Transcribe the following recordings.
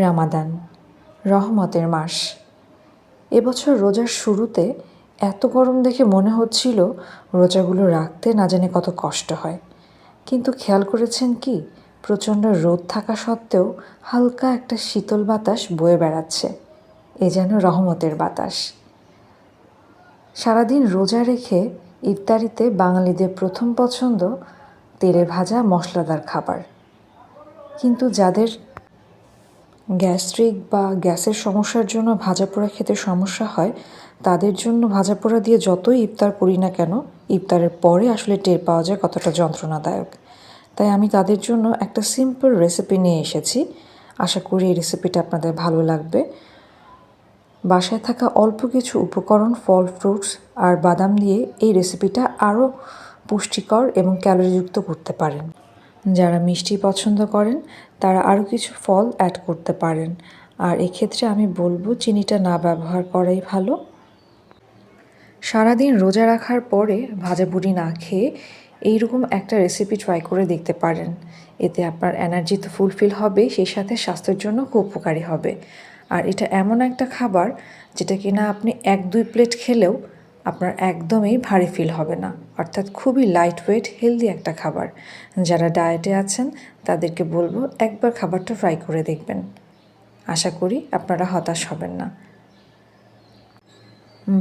রামাদান, রহমতের মাস। এবছর রোজার শুরুতে এত গরম দেখে মনে হচ্ছিল রোজাগুলো রাখতে না জানি কত কষ্ট হয়। কিন্তু খেয়াল করেছেন কি, প্রচণ্ড রোদ থাকা সত্ত্বেও হালকা একটা শীতল বাতাস বয়ে বেড়াচ্ছে। এ যেন রহমতের বাতাস। সারাদিন রোজা রেখে ইফতারিতে বাঙালিদের প্রথম পছন্দ তেলে ভাজা মশলাদার খাবার। কিন্তু যাদের গ্যাস্ট্রিক বা গ্যাসের সমস্যার জন্য ভাজাপোড়া খেতে সমস্যা হয়, তাদের জন্য ভাজাপোড়া দিয়ে যতই ইফতার করি না কেন, ইফতারের পরে আসলে টের পাওয়া যায় কতটা যন্ত্রণাদায়ক। তাই আমি তাদের জন্য একটা সিম্পল রেসিপি নিয়ে এসেছি। আশা করি এই রেসিপিটা আপনাদের ভালো লাগবে। বাসায় থাকা অল্প কিছু উপকরণ, ফল, ফ্রুটস আর বাদাম দিয়ে এই রেসিপিটা আরও পুষ্টিকর এবং ক্যালোরিযুক্ত করতে পারেন। যারা মিষ্টি পছন্দ করেন তারা আরও কিছু ফল অ্যাড করতে পারেন। আর এক্ষেত্রে আমি বলবো চিনিটা না ব্যবহার করাই ভালো। সারাদিন রোজা রাখার পরে ভাজাপুরি না খেয়ে এইরকম একটা রেসিপি ট্রাই করে দেখতে পারেন। এতে আপনার এনার্জি তো ফুলফিল হবে, সেই সাথে স্বাস্থ্যের জন্য খুব উপকারী হবে। আর এটা এমন একটা খাবার যেটা কিনা আপনি 1-2 প্লেট খেলেও আপনার একদমই ভারী ফিল হবে না। অর্থাৎ খুবই লাইট ওয়েট হেলদি একটা খাবার। যারা ডায়েটে আছেন তাদেরকে বলবো একবার খাবারটা ট্রাই করে দেখবেন। আশা করি আপনারা হতাশ হবেন না।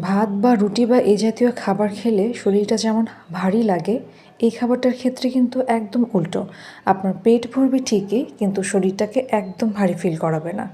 ভাত বা রুটি বা এই জাতীয় খাবার খেলে শরীরটা যেমন ভারী লাগে, এই খাবারটার ক্ষেত্রে কিন্তু একদম উল্টো। আপনার পেট ভরবে ঠিকই, কিন্তু শরীরটাকে একদম ভারী ফিল করাবে না।